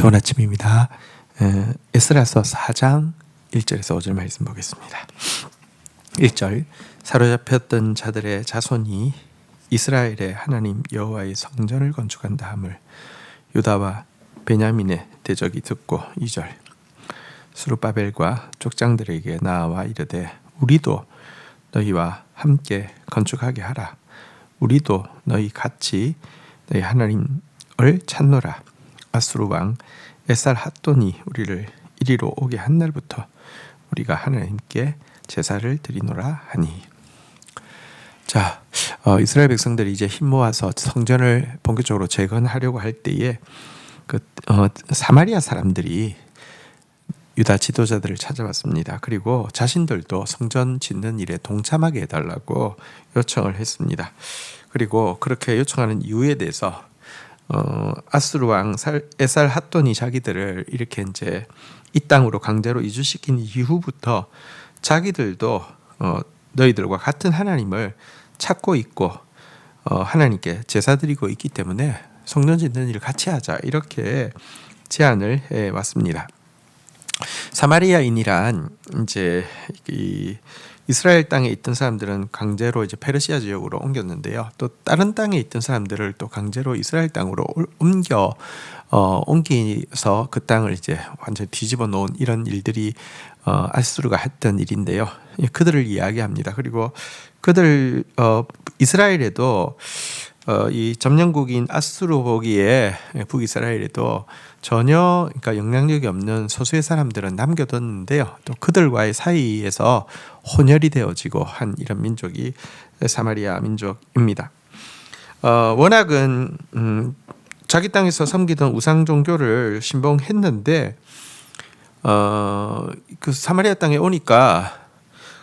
좋은 아침입니다. 에스라서 4장 1절에서 5절 말씀 보겠습니다. 1절 사로잡혔던 자들의 자손이 이스라엘의 하나님 여호와의 성전을 건축한다 함을 유다와 베냐민의 대적이 듣고 2절 스룹바벨과 족장들에게 나와 이르되 우리도 너희와 함께 건축하게 하라. 우리도 너희 같이 너희 하나님을 찾노라. 아수르 왕 에살핫돈이 우리를 이리로 오게 한 날부터 우리가 하나님께 제사를 드리노라 하니. 자, 이스라엘 백성들이 이제 힘 모아서 성전을 본격적으로 재건하려고 할 때에 사마리아 사람들이 유다 지도자들을 찾아왔습니다. 그리고 자신들도 성전 짓는 일에 동참하게 해달라고 요청을 했습니다. 그리고 그렇게 요청하는 이유에 대해서 아수르 왕 에살핫돈이 자기들을 이렇게 이제 이 땅으로 강제로 이주시킨 이후부터 자기들도 너희들과 같은 하나님을 찾고 있고 하나님께 제사 드리고 있기 때문에 성전 짓는 일을 같이 하자, 이렇게 제안을 해 왔습니다. 사마리아인이란 이제 이스라엘 땅에 있던 사람들은 강제로 이제 페르시아 지역으로 옮겼는데요. 또 다른 땅에 있던 사람들을 또 강제로 이스라엘 땅으로 옮겨서 그 땅을 이제 완전 뒤집어 놓은 이런 일들이 아수르가 했던 일인데요. 그들을 이야기합니다. 그리고 그들 이스라엘에도 이 점령국인 아수르 보기에 북이스라엘에도 전혀 그러니까 영향력이 없는 소수의 사람들은 남겨뒀는데요. 또 그들과의 사이에서 혼혈이 되어지고 한 이런 민족이 사마리아 민족입니다. 워낙은 자기 땅에서 섬기던 우상 종교를 신봉했는데 그 사마리아 땅에 오니까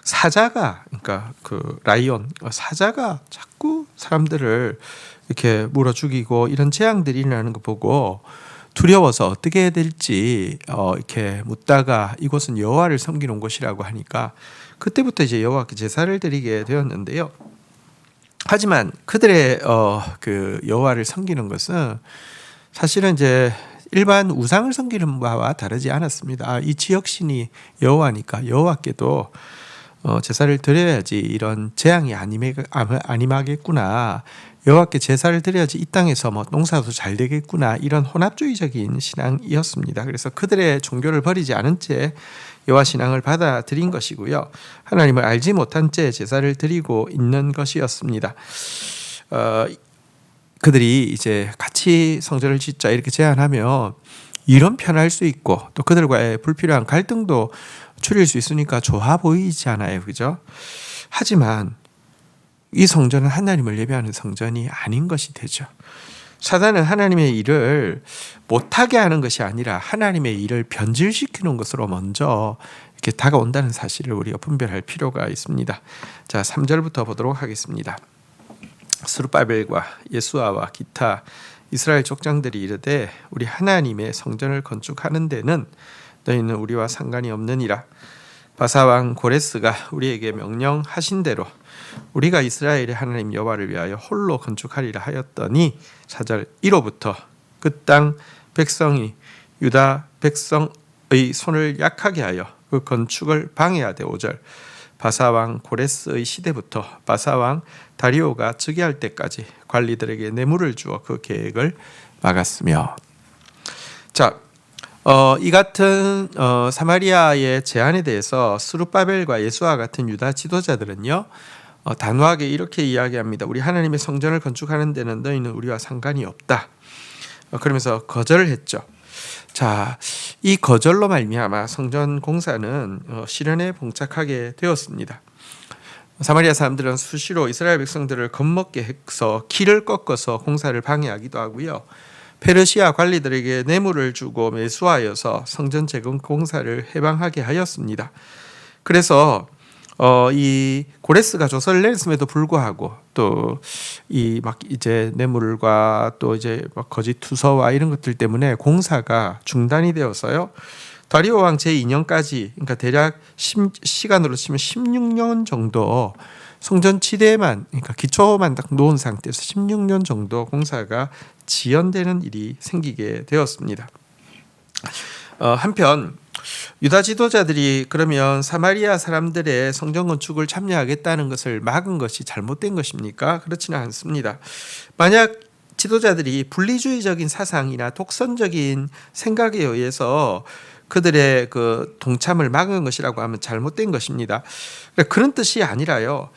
사자가, 그러니까 그 라이온 사자가 자꾸 사람들을 이렇게 물어 죽이고 이런 재앙들이 일어나는 거 보고 두려워서 어떻게 해야 될지 이렇게 묻다가 이곳은 여호와를 섬기는 곳이라고 하니까 그때부터 이제 여호와께 제사를 드리게 되었는데요. 하지만 그들의 그 여호와를 섬기는 것은 사실은 이제 일반 우상을 섬기는 바와 다르지 않았습니다. 이 지역 신이 여호와니까 여호와께도 제사를 드려야지 이런 재앙이 아니마겠구나. 여호와께 제사를 드려야지 이 땅에서 뭐 농사도 잘 되겠구나. 이런 혼합주의적인 신앙이었습니다. 그래서 그들의 종교를 버리지 않은 채 여호와 신앙을 받아들인 것이고요. 하나님을 알지 못한 채 제사를 드리고 있는 것이었습니다. 그들이 이제 같이 성전을 짓자 이렇게 제안하면 이런 편할 수 있고 또 그들과의 불필요한 갈등도 줄일 수 있으니까 좋아 보이지 않아요, 그죠? 하지만 이 성전은 하나님을 예배하는 성전이 아닌 것이 되죠. 사단은 하나님의 일을 못하게 하는 것이 아니라 하나님의 일을 변질시키는 것으로 먼저 이렇게 다가온다는 사실을 우리가 분별할 필요가 있습니다. 자, 3절부터 보도록 하겠습니다. 스룹바벨과 예수아와 기타 이스라엘 족장들이 이르되 우리 하나님의 성전을 건축하는 데는 너희는 우리와 상관이 없느니라. 바사왕 고레스가 우리에게 명령하신 대로 우리가 이스라엘의 하나님 여호와를 위하여 홀로 건축하리라 하였더니 4절 이로부터 그 땅 백성이 유다 백성의 손을 약하게 하여 그 건축을 방해하되 5절 바사왕 고레스의 시대부터 바사왕 다리오가 즉위할 때까지 관리들에게 뇌물을 주어 그 계획을 막았으며. 자, 이 같은 사마리아의 제안에 대해서 스룹바벨과 예수와 같은 유다 지도자들은요 단호하게 이렇게 이야기합니다. 우리 하나님의 성전을 건축하는 데는 너희는 우리와 상관이 없다. 그러면서 거절을 했죠. 자, 이 거절로 말미암아 성전 공사는 시련에 봉착하게 되었습니다. 사마리아 사람들은 수시로 이스라엘 백성들을 겁먹게 해서 길을 꺾어서 공사를 방해하기도 하고요. 페르시아 관리들에게 뇌물을 주고 매수하여서 성전 재건 공사를 해방하게 하였습니다. 그래서 이 고레스가 조서를 내렸음에도 불구하고 또 이 막 이제 뇌물과 또 이제 막 거짓 투서와 이런 것들 때문에 공사가 중단이 되어서요. 다리오 왕 제2년까지, 그러니까 대략 시간으로 치면 16년 정도 성전 지대만, 그러니까 기초만 딱 놓은 상태에서 16년 정도 공사가 지연되는 일이 생기게 되었습니다. 한편 유다 지도자들이 그러면 사마리아 사람들의 성전 건축을 참여하겠다는 것을 막은 것이 잘못된 것입니까? 그렇지는 않습니다. 만약 지도자들이 분리주의적인 사상이나 독선적인 생각에 의해서 그들의 그 동참을 막은 것이라고 하면 잘못된 것입니다. 그런 뜻이 아니라요.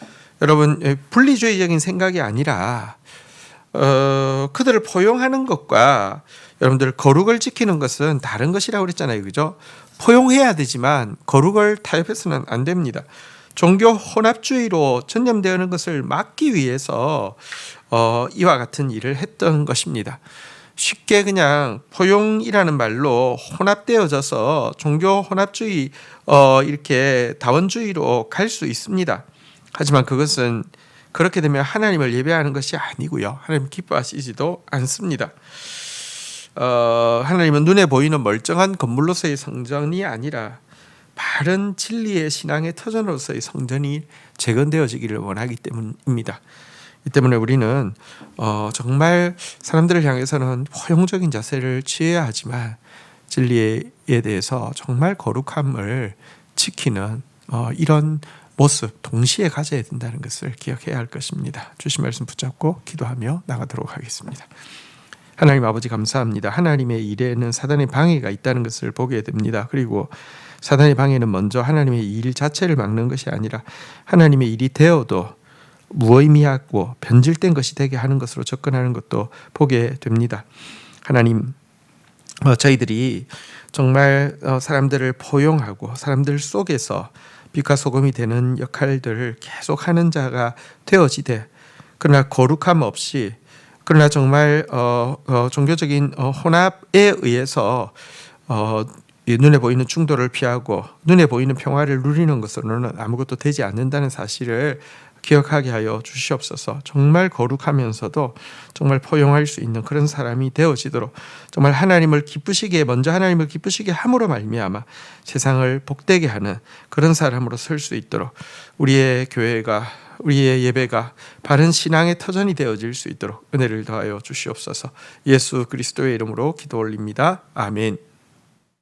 여러분, 분리주의적인 생각이 아니라 그들을 포용하는 것과 여러분들 거룩을 지키는 것은 다른 것이라고 그랬잖아요. 그죠? 포용해야 되지만 거룩을 타협해서는 안 됩니다. 종교 혼합주의로 전념되는 것을 막기 위해서 이와 같은 일을 했던 것입니다. 쉽게 그냥 포용이라는 말로 혼합되어져서 종교 혼합주의 이렇게 다원주의로 갈 수 있습니다. 하지만 그것은 그렇게 되면 하나님을 예배하는 것이 아니고요. 하나님 기뻐하시지도 않습니다. 하나님은 눈에 보이는 멀쩡한 건물로서의 성전이 아니라 바른 진리의 신앙의 터전으로서의 성전이 재건되어지기를 원하기 때문입니다. 이 때문에 우리는 정말 사람들을 향해서는 포용적인 자세를 취해야 하지만 진리에 대해서 정말 거룩함을 지키는 이런 모습 동시에 가져야 된다는 것을 기억해야 할 것입니다. 주신 말씀 붙잡고 기도하며 나가도록 하겠습니다. 하나님 아버지 감사합니다. 하나님의 일에는 사단의 방해가 있다는 것을 보게 됩니다. 그리고 사단의 방해는 먼저 하나님의 일 자체를 막는 것이 아니라 하나님의 일이 되어도 무의미하고 변질된 것이 되게 하는 것으로 접근하는 것도 보게 됩니다. 하나님, 저희들이 정말 사람들을 포용하고 사람들 속에서 빛과 소금이 되는 역할들을 계속 하는 자가 되어지되, 그러나 거룩함 없이, 그러나 정말 종교적인 혼합에 의해서 눈에 보이는 충돌을 피하고 눈에 보이는 평화를 누리는 것으로는 아무것도 되지 않는다는 사실을 기억하게 하여 주시옵소서. 정말 거룩하면서도 정말 포용할 수 있는 그런 사람이 되어지도록, 정말 하나님을 기쁘시게, 먼저 하나님을 기쁘시게 함으로 말미암아 세상을 복되게 하는 그런 사람으로 설 수 있도록, 우리의 교회가, 우리의 예배가 바른 신앙의 터전이 되어질 수 있도록 은혜를 더하여 주시옵소서. 예수 그리스도의 이름으로 기도 올립니다. 아멘.